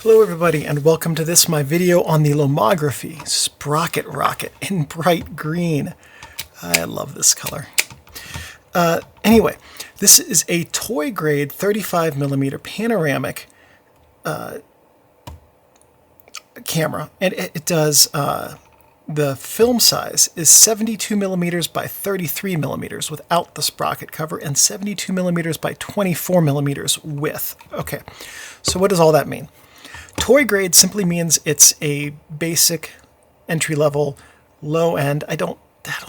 Hello everybody, and welcome to this, my video on the Lomography Sprocket Rocket in bright green. I love this color. Anyway, this is a toy grade 35mm panoramic camera, and it does, the film size is 72mm by 33mm without the sprocket cover, and 72mm by 24mm with. Okay, so what does all that mean? Toy grade simply means it's a basic, entry-level, low-end. I don't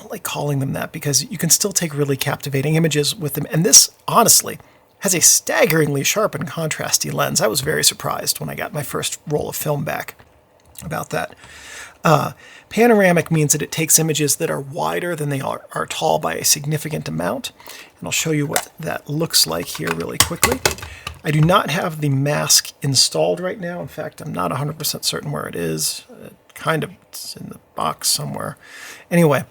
like calling them that because you can still take really captivating images with them. And this, honestly, has a staggeringly sharp and contrasty lens. I was very surprised when I got my first roll of film back about that. Panoramic means that it takes images that are wider than they are tall by a significant amount. And I'll show you what that looks like here really quickly. I do not have the mask installed right now. In fact, I'm not 100% certain where it is. It's in the box somewhere. Anyway,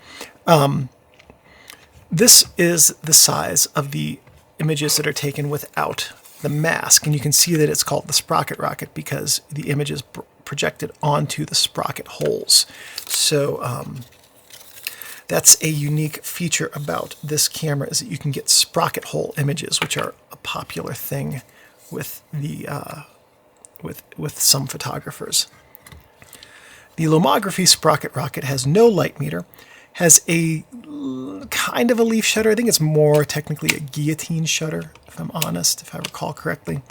this is the size of the images that are taken without the mask. And you can see that it's called the Sprocket Rocket because the image is projected onto the sprocket holes. So that's a unique feature about this camera, is that you can get sprocket hole images, which are a popular thing with the with some photographers. The Lomography Sprocket Rocket has no light meter, has a kind of a leaf shutter. I think it's more technically a guillotine shutter, if I'm honest, if I recall correctly.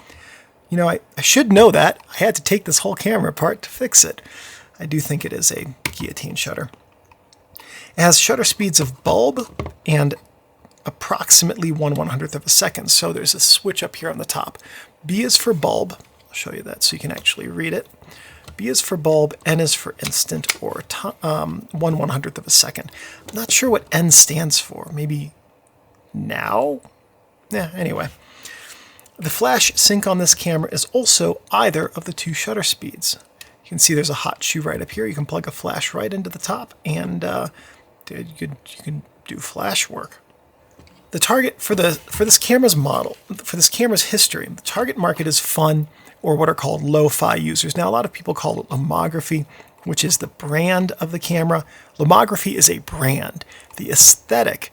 You know, I should know that. I had to take this whole camera apart to fix it. I do think it is a guillotine shutter. It has shutter speeds of bulb and approximately 1/100th of a second. So there's a switch up here on the top. B is for bulb. I'll show you that so you can actually read it. B is for bulb, N is for instant, or 1/100th of a second. I'm not sure what N stands for. Maybe now? Yeah, anyway. The flash sync on this camera is also either of the two shutter speeds. You can see there's a hot shoe right up here. You can plug a flash right into the top, and you can do flash work. The target for this camera's history, the target market is fun, or what are called lo-fi users. Now, a lot of people call it Lomography, which is the brand of the camera. Lomography is a brand. The aesthetic,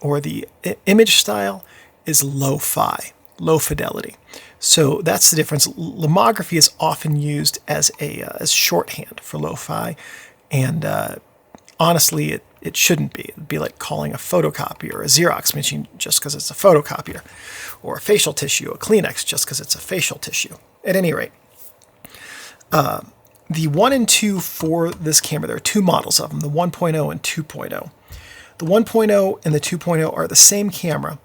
or the image style, is lo-fi, low fidelity. So that's the difference. Lomography is often used as shorthand for lo-fi, and honestly, it shouldn't be. It'd be like calling a photocopier a Xerox machine just because it's a photocopier, or a facial tissue a Kleenex just because it's a facial tissue. At any rate, the 1 and 2 for this camera, there are two models of them, the 1.0 and 2.0. The 1.0 and the 2.0 are the same camera,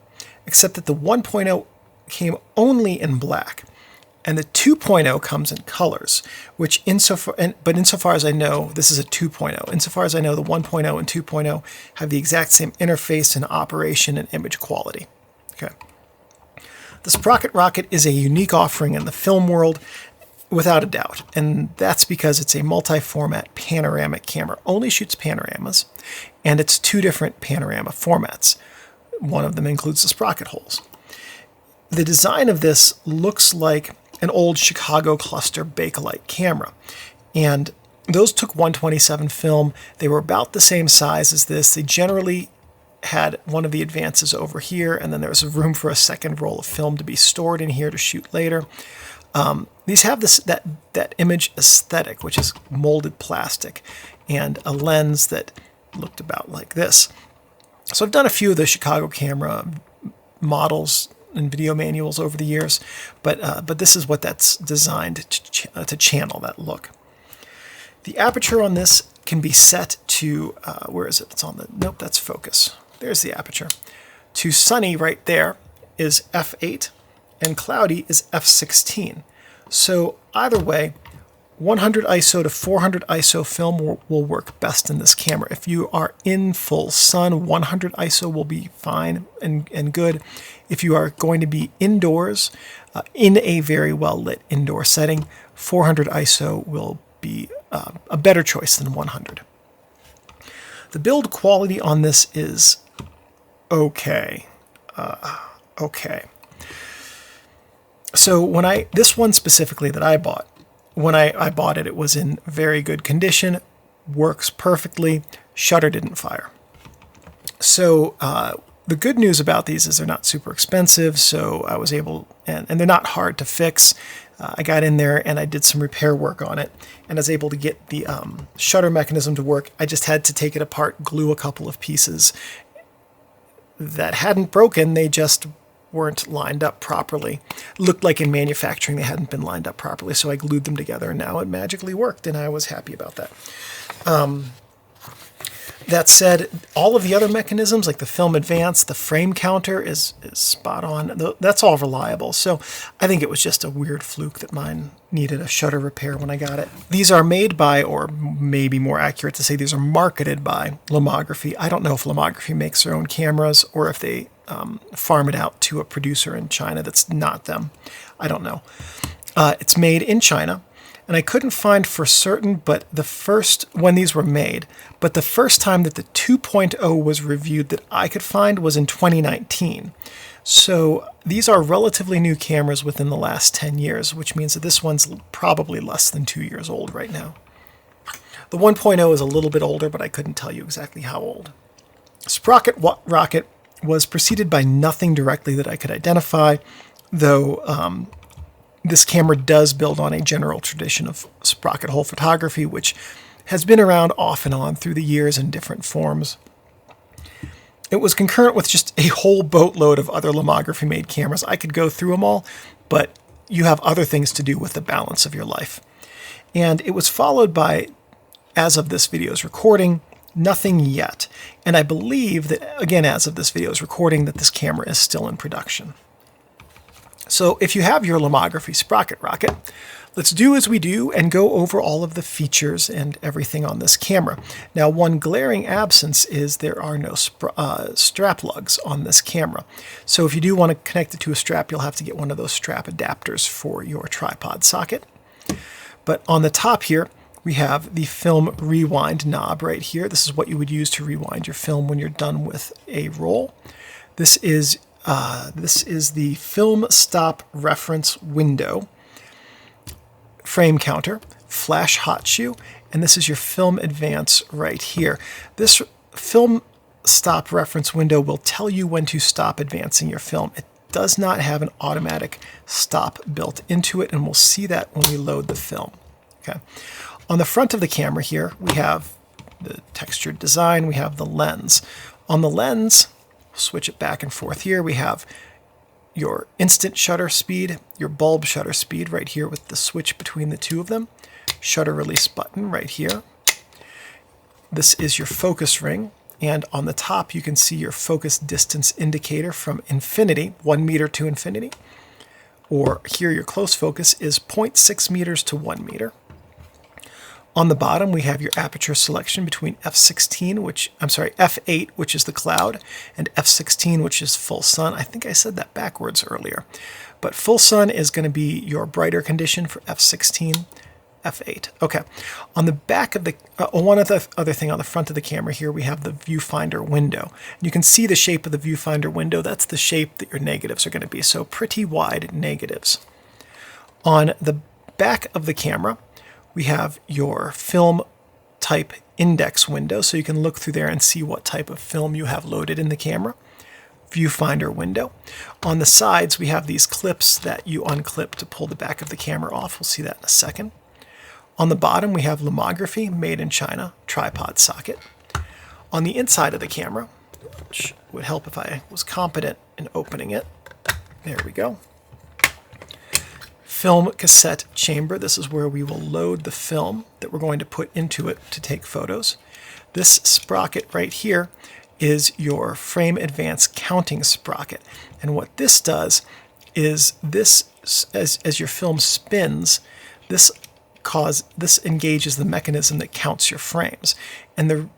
except that the 1.0 came only in black, and the 2.0 comes in colors, which insofar as I know, this is a 2.0. Insofar as I know, the 1.0 and 2.0 have the exact same interface and operation and image quality. Okay. The Sprocket Rocket is a unique offering in the film world, without a doubt, and that's because it's a multi-format panoramic camera. Only shoots panoramas, and it's two different panorama formats. One of them includes the sprocket holes. The design of this looks like an old Chicago cluster Bakelite camera, and those took 127 film. They were about the same size as this. They generally had one of the advances over here, and then there was room for a second roll of film to be stored in here to shoot later. These have that image aesthetic, which is molded plastic, and a lens that looked about like this. So I've done a few of the Chicago camera models and video manuals over the years, but this is what that's designed to channel that look. The aperture on this can be set to, where is it? It's on the, nope, that's focus. There's the aperture. To sunny right there is f8, and cloudy is f16. So either way, 100 ISO to 400 ISO film will work best in this camera. If you are in full sun, 100 ISO will be fine and good. If you are going to be indoors, in a very well lit indoor setting, 400 ISO will be a better choice than 100. The build quality on this is okay. Okay. So this one specifically that I bought, when I bought it, it was in very good condition, works perfectly, shutter didn't fire. So the good news about these is they're not super expensive, so I was able, and they're not hard to fix. I got in there and I did some repair work on it, and I was able to get the shutter mechanism to work. I just had to take it apart, glue a couple of pieces that hadn't broken, they just weren't lined up properly. Looked like in manufacturing they hadn't been lined up properly, so I glued them together and now it magically worked, and I was happy about that. That said, all of the other mechanisms, like the film advance, the frame counter is spot on. That's all reliable. So I think it was just a weird fluke that mine needed a shutter repair when I got it. These are made by, or maybe more accurate to say, these are marketed by Lomography. I don't know if Lomography makes their own cameras or if they farm it out to a producer in China that's not them. I don't know. It's made in China. And I couldn't find for certain, but when these were made, but the first time that the 2.0 was reviewed that I could find was in 2019. So these are relatively new cameras within the last 10 years, which means that this one's probably less than 2 years old right now. The 1.0 is a little bit older, but I couldn't tell you exactly how old. Sprocket Rocket was preceded by nothing directly that I could identify, though this camera does build on a general tradition of sprocket hole photography, which has been around off and on through the years in different forms. It was concurrent with just a whole boatload of other Lomography-made cameras. I could go through them all, but you have other things to do with the balance of your life. And it was followed by, as of this video's recording, nothing yet. And I believe that, again, as of this video's recording, that this camera is still in production. So if you have your Lomography Sprocket Rocket, let's do as we do and go over all of the features and everything on this camera. Now, one glaring absence is there are no strap lugs on this camera. So if you do want to connect it to a strap, you'll have to get one of those strap adapters for your tripod socket. But on the top here, we have the film rewind knob right here. This is what you would use to rewind your film when you're done with a roll. This is the film stop reference window, frame counter, flash hot shoe, and this is your film advance right here. This film stop reference window will tell you when to stop advancing your film. It does not have an automatic stop built into it, and we'll see that when we load the film. Okay. On the front of the camera here, we have the textured design, we have the lens. On the lens, switch it back and forth here. We have your instant shutter speed, your bulb shutter speed right here with the switch between the two of them. Shutter release button right here. This is your focus ring, and on the top you can see your focus distance indicator from infinity, 1 meter to infinity, or here your close focus is 0.6 meters to 1 meter. On the bottom, we have your aperture selection between f8, which is the cloud, and f16, which is full sun. I think I said that backwards earlier. But full sun is going to be your brighter condition for f16, f8. Okay. On the back of the, one other thing on the front of the camera here, we have the viewfinder window. You can see the shape of the viewfinder window. That's the shape that your negatives are going to be. So pretty wide negatives. On the back of the camera, we have your film type index window, so you can look through there and see what type of film you have loaded in the camera. Viewfinder window. On the sides, we have these clips that you unclip to pull the back of the camera off. We'll see that in a second. On the bottom, we have Lomography, made in China, tripod socket. On the inside of the camera, which would help if I was competent in opening it. There we go. Film cassette chamber. This is where we will load the film that we're going to put into it to take photos. This sprocket right here is your frame advance counting sprocket. And what this does is this, as your film spins, this engages the mechanism that counts your frames. And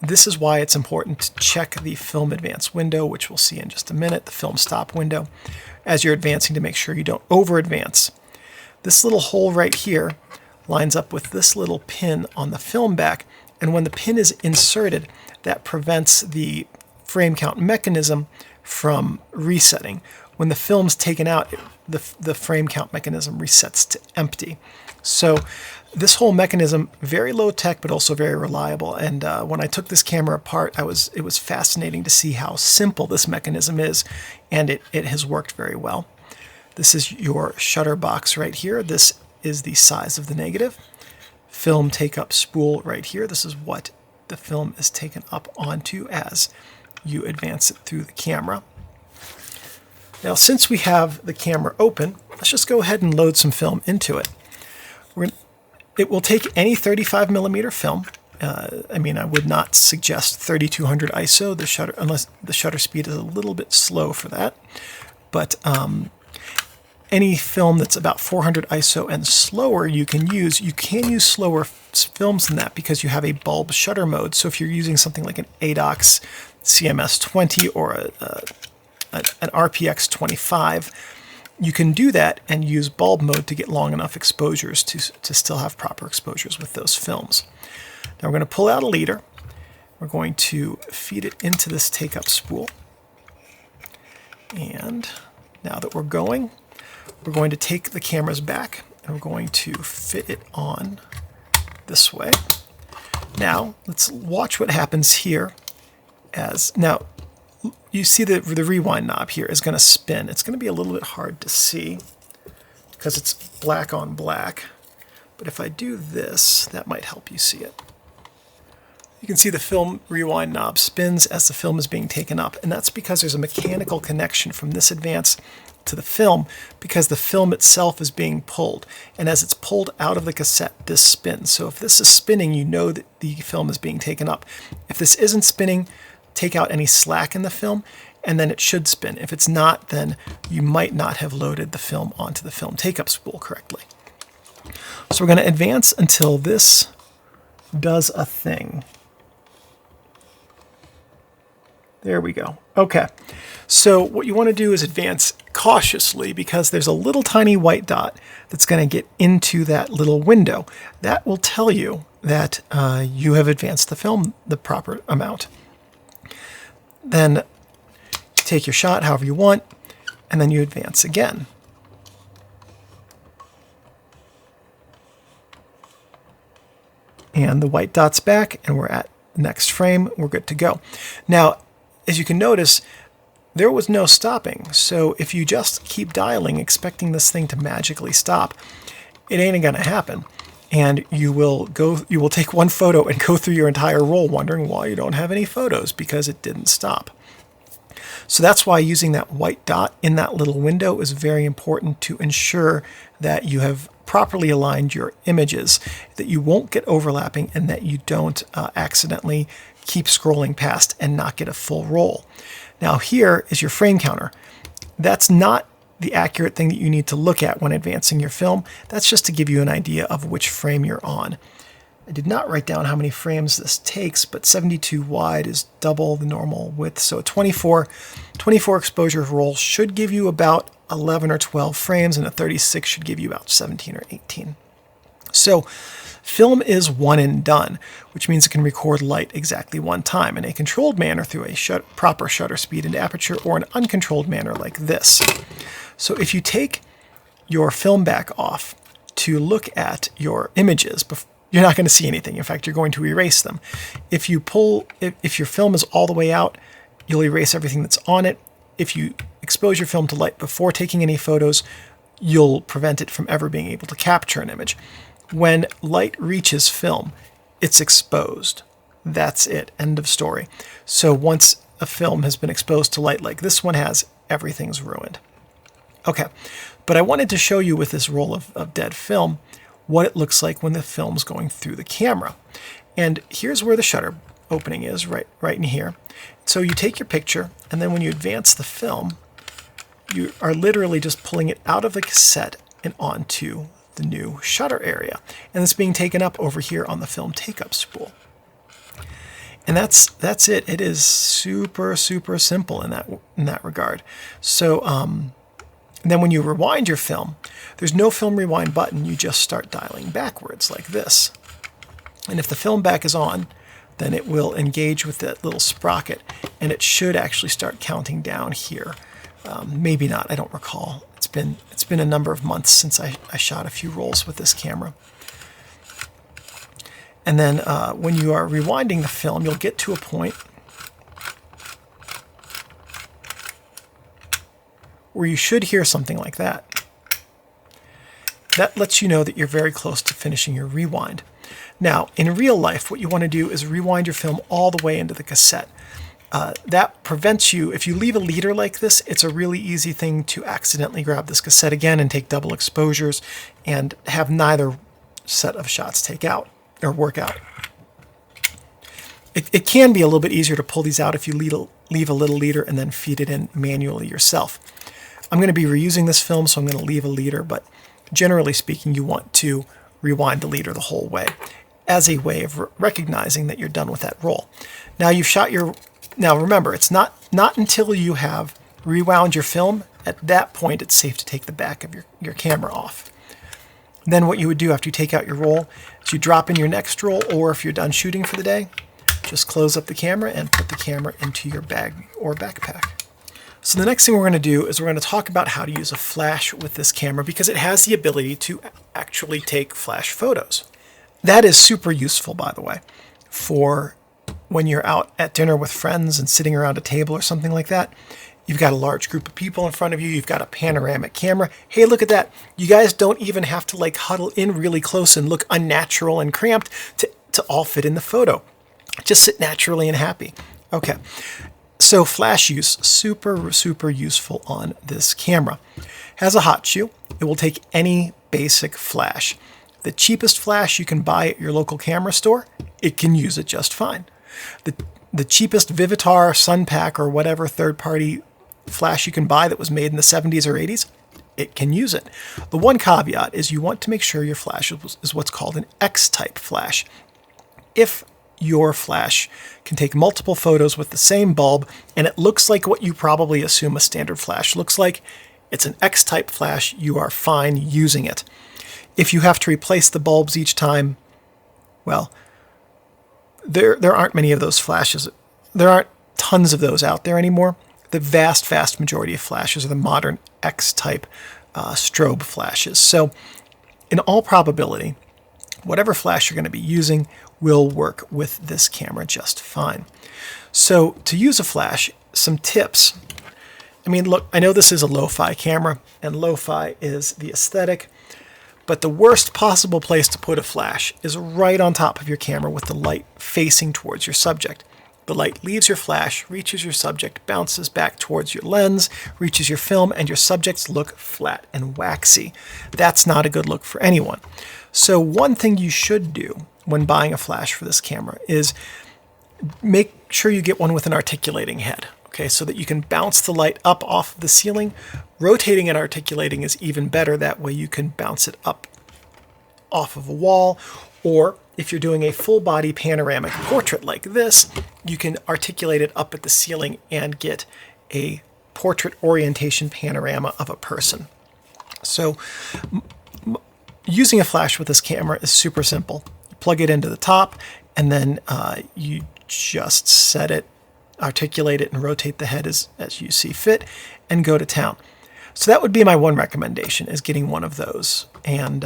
this is why it's important to check the film advance window, which we'll see in just a minute, the film stop window, as you're advancing to make sure you don't over advance. This little hole right here lines up with this little pin on the film back, And when the pin is inserted, that prevents the frame count mechanism from resetting. When the film's taken out, the frame count mechanism resets to empty. So this whole mechanism, very low tech, but also very reliable. And when I took this camera apart, it was fascinating to see how simple this mechanism is, and it has worked very well. This is your shutter box right here. This is the size of the negative. Film take-up spool right here. This is what the film is taken up onto as you advance it through the camera. Now, since we have the camera open, let's just go ahead and load some film into it. It will take any 35mm film. I mean, I would not suggest 3200 ISO, unless the shutter speed is a little bit slow for that. But any film that's about 400 ISO and slower you can use. You can use slower films than that because you have a bulb shutter mode. So if you're using something like an ADOX CMS-20 or an RPX-25, you can do that and use bulb mode to get long enough exposures to still have proper exposures with those films. Now we're going to pull out a leader. We're going to feed it into this take-up spool. And now that we're going to take the cameras back and we're going to fit it on this way. Now let's watch what happens here. Now you see the rewind knob here is going to spin. It's going to be a little bit hard to see because it's black on black. But if I do this, that might help you see it. You can see the film rewind knob spins as the film is being taken up. And that's because there's a mechanical connection from this advance to the film because the film itself is being pulled. And as it's pulled out of the cassette, this spins. So if this is spinning, you know that the film is being taken up. If this isn't spinning, take out any slack in the film, and then it should spin. If it's not, then you might not have loaded the film onto the film take-up spool correctly. So we're going to advance until this does a thing. There we go. Okay, so what you want to do is advance cautiously because there's a little tiny white dot that's going to get into that little window. That will tell you that you have advanced the film the proper amount. Then take your shot however you want, and then you advance again. And the white dot's back, and we're at next frame. We're good to go. Now, as you can notice, there was no stopping. So if you just keep dialing, expecting this thing to magically stop, it ain't gonna happen. And you will take one photo and go through your entire roll wondering why you don't have any photos because it didn't stop. So that's why using that white dot in that little window is very important to ensure that you have properly aligned your images, that you won't get overlapping, and that you don't accidentally keep scrolling past and not get a full roll. Now here is your frame counter. That's not the accurate thing that you need to look at when advancing your film. That's just to give you an idea of which frame you're on. I did not write down how many frames this takes, but 72 wide is double the normal width. So a 24 exposure roll should give you about 11 or 12 frames, and a 36 should give you about 17 or 18. So film is one and done, which means it can record light exactly one time in a controlled manner through a proper shutter speed and aperture, or an uncontrolled manner like this. So if you take your film back off to look at your images, you're not going to see anything. In fact, you're going to erase them. If your film is all the way out, you'll erase everything that's on it. If you expose your film to light before taking any photos, you'll prevent it from ever being able to capture an image. When light reaches film, it's exposed. That's it. End of story. So once a film has been exposed to light like this one has, everything's ruined. Okay, but I wanted to show you with this roll of dead film what it looks like when the film's going through the camera. And here's where the shutter opening is, right in here. So you take your picture, and then when you advance the film, you are literally just pulling it out of the cassette and onto the new shutter area. And it's being taken up over here on the film take-up spool. And that's it. It is super, super simple in that regard. So then when you rewind your film, there's no film rewind button. You just start dialing backwards like this. And if the film back is on, then it will engage with that little sprocket, and it should actually start counting down here. Maybe not, I don't recall. It's been a number of months since I shot a few rolls with this camera. And then when you are rewinding the film, you'll get to a point where you should hear something like that. That lets you know that you're very close to finishing your rewind. Now, in real life, what you want to do is rewind your film all the way into the cassette. That prevents you, if you leave a leader like this, it's a really easy thing to accidentally grab this cassette again and take double exposures and have neither set of shots take out or work out. It can be a little bit easier to pull these out if you leave a little leader and then feed it in manually yourself. I'm going to be reusing this film, so I'm going to leave a leader, but generally speaking, you want to rewind the leader the whole way as a way of recognizing that you're done with that roll. Now you've shot your... Now remember, it's not until you have rewound your film, at that point it's safe to take the back of your camera off. Then what you would do after you take out your roll is you drop in your next roll, or if you're done shooting for the day, just close up the camera and put the camera into your bag or backpack. So the next thing we're going to do is we're going to talk about how to use a flash with this camera, because it has the ability to actually take flash photos. That is super useful, by the way, for when you're out at dinner with friends and sitting around a table or something like that. You've got a large group of people in front of you. You've got a panoramic camera. Hey, look at that. You guys don't even have to like huddle in really close and look unnatural and cramped to all fit in the photo. Just sit naturally and happy. Okay. So flash use, super, super useful on this camera. Has a hot shoe. It will take any basic flash. The cheapest flash you can buy at your local camera store, it can use it just fine. The cheapest Vivitar, Sunpack, or whatever third-party flash you can buy that was made in the 70s or 80s, it can use it. The one caveat is you want to make sure your flash is what's called an X-type flash. If your flash can take multiple photos with the same bulb, and it looks like what you probably assume a standard flash looks like, it's an X-type flash, you are fine using it. If you have to replace the bulbs each time, well, there aren't many of those flashes. There aren't tons of those out there anymore. The vast majority of flashes are the modern X-type strobe flashes. So in all probability, whatever flash you're going to be using will work with this camera just fine. So to use a flash, some tips. I mean, look, I know this is a lo-fi camera, and lo-fi is the aesthetic, but the worst possible place to put a flash is right on top of your camera with the light facing towards your subject. The light leaves your flash, reaches your subject, bounces back towards your lens, reaches your film, and your subjects look flat and waxy. That's not a good look for anyone. So one thing you should do when buying a flash for this camera is make sure you get one with an articulating head. Okay, so that you can bounce the light up off the ceiling. Rotating and articulating is even better. That way you can bounce it up off of a wall, or if you're doing a full body panoramic portrait like this, you can articulate it up at the ceiling and get a portrait orientation panorama of a person. So using a flash with this camera is super simple. You plug it into the top, and then you just set it, articulate it, and rotate the head as you see fit, and go to town. So that would be my one recommendation, is getting one of those. And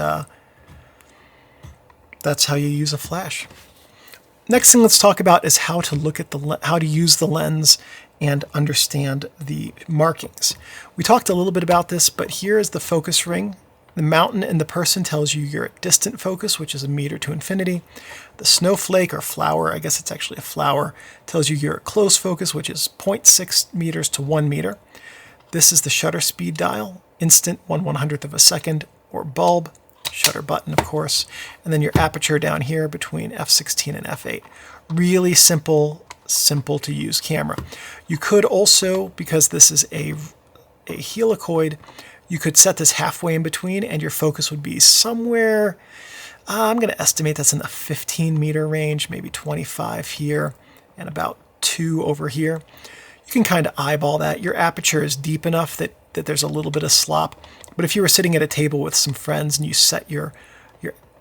that's how you use a flash. Next thing let's talk about is how to look at how to use the lens and understand the markings. We talked a little bit about this, but here is the focus ring. The mountain and the person tells you you're at distant focus, which is 1 meter to infinity. The snowflake or flower, I guess it's actually a flower, tells you you're at close focus, which is 0.6 meters to 1 meter. This is the shutter speed dial, instant 1/100th of a second, or bulb, shutter button, of course. And then your aperture down here between f/16 and f/8. Really simple to use camera. You could also, because this is a helicoid, you could set this halfway in between, and your focus would be somewhere, I'm going to estimate that's in the 15 meter range, maybe 25 here, and about 2 over here. You can kind of eyeball that. Your aperture is deep enough that there's a little bit of slop, but if you were sitting at a table with some friends and you set your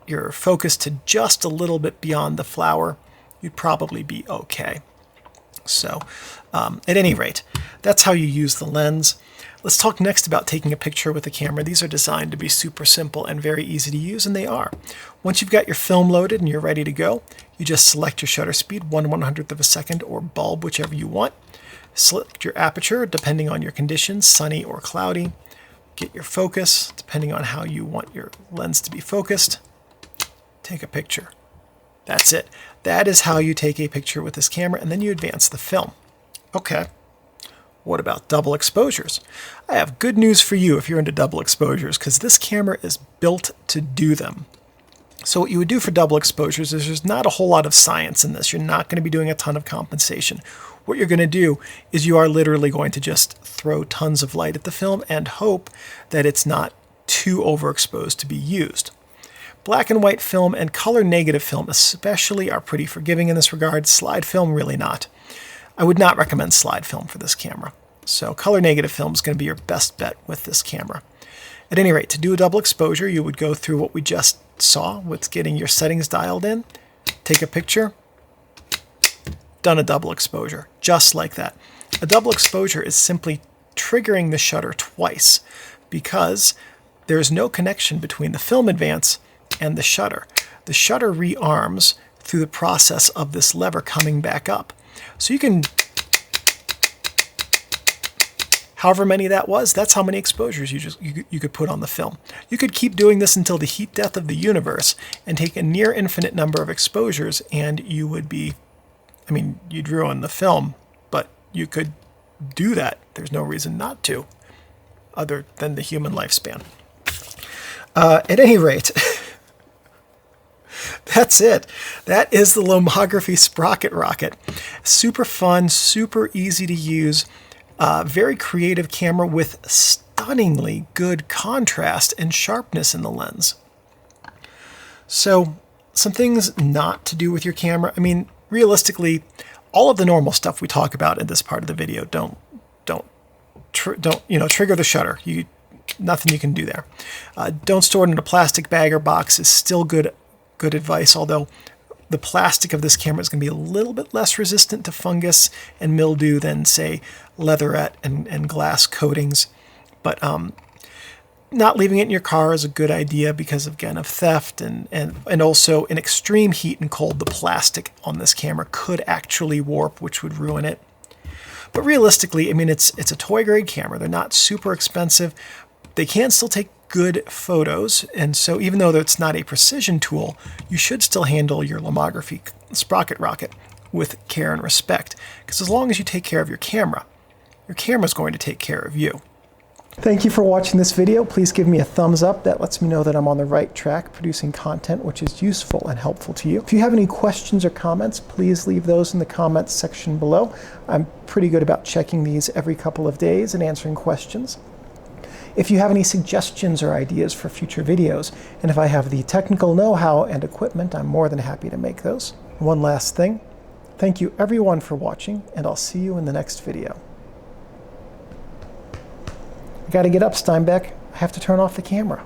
your focus to just a little bit beyond the flower, you'd probably be okay. So at any rate, that's how you use the lens. Let's talk next about taking a picture with the camera. These are designed to be super simple and very easy to use, and they are. Once you've got your film loaded and you're ready to go, you just select your shutter speed, 1/100th of a second or bulb, whichever you want. Select your aperture, depending on your conditions, sunny or cloudy. Get your focus, depending on how you want your lens to be focused. Take a picture. That's it. That is how you take a picture with this camera, and then you advance the film. Okay. What about double exposures? I have good news for you if you're into double exposures, because this camera is built to do them. So what you would do for double exposures is there's not a whole lot of science in this. You're not going to be doing a ton of compensation. What you're going to do is you are literally going to just throw tons of light at the film and hope that it's not too overexposed to be used. Black and white film and color negative film especially are pretty forgiving in this regard. Slide film, really not. I would not recommend slide film for this camera. So color negative film is going to be your best bet with this camera. At any rate, to do a double exposure, you would go through what we just saw with getting your settings dialed in, take a picture, done a double exposure, just like that. A double exposure is simply triggering the shutter twice because there is no connection between the film advance and the shutter. The shutter rearms through the process of this lever coming back up. So you can, however many that was, that's how many exposures you could put on the film. You could keep doing this until the heat death of the universe and take a near infinite number of exposures, and you would be, I mean, you'd ruin the film, but you could do that. There's no reason not to, other than the human lifespan. At any rate, that's it. That is the Lomography Sprocket Rocket. Super fun, super easy to use, very creative camera with stunningly good contrast and sharpness in the lens. So, some things not to do with your camera. I mean, realistically, all of the normal stuff we talk about in this part of the video, don't trigger the shutter. Nothing you can do there. Don't store it in a plastic bag or box is still good advice, although the plastic of this camera is going to be a little bit less resistant to fungus and mildew than, say, leatherette and glass coatings. But not leaving it in your car is a good idea because, again, of theft and also in extreme heat and cold, the plastic on this camera could actually warp, which would ruin it. But realistically, I mean, it's a toy-grade camera. They're not super expensive. They can still take good photos, and so even though it's not a precision tool, you should still handle your Lomography Sprocket Rocket with care and respect, because as long as you take care of your camera is going to take care of you. Thank you for watching this video. Please give me a thumbs up. That lets me know that I'm on the right track producing content which is useful and helpful to you. If you have any questions or comments, please leave those in the comments section below. I'm pretty good about checking these every couple of days and answering questions. If you have any suggestions or ideas for future videos, and if I have the technical know-how and equipment, I'm more than happy to make those. One last thing, thank you everyone for watching, and I'll see you in the next video. I gotta get up, Steinbeck. I have to turn off the camera.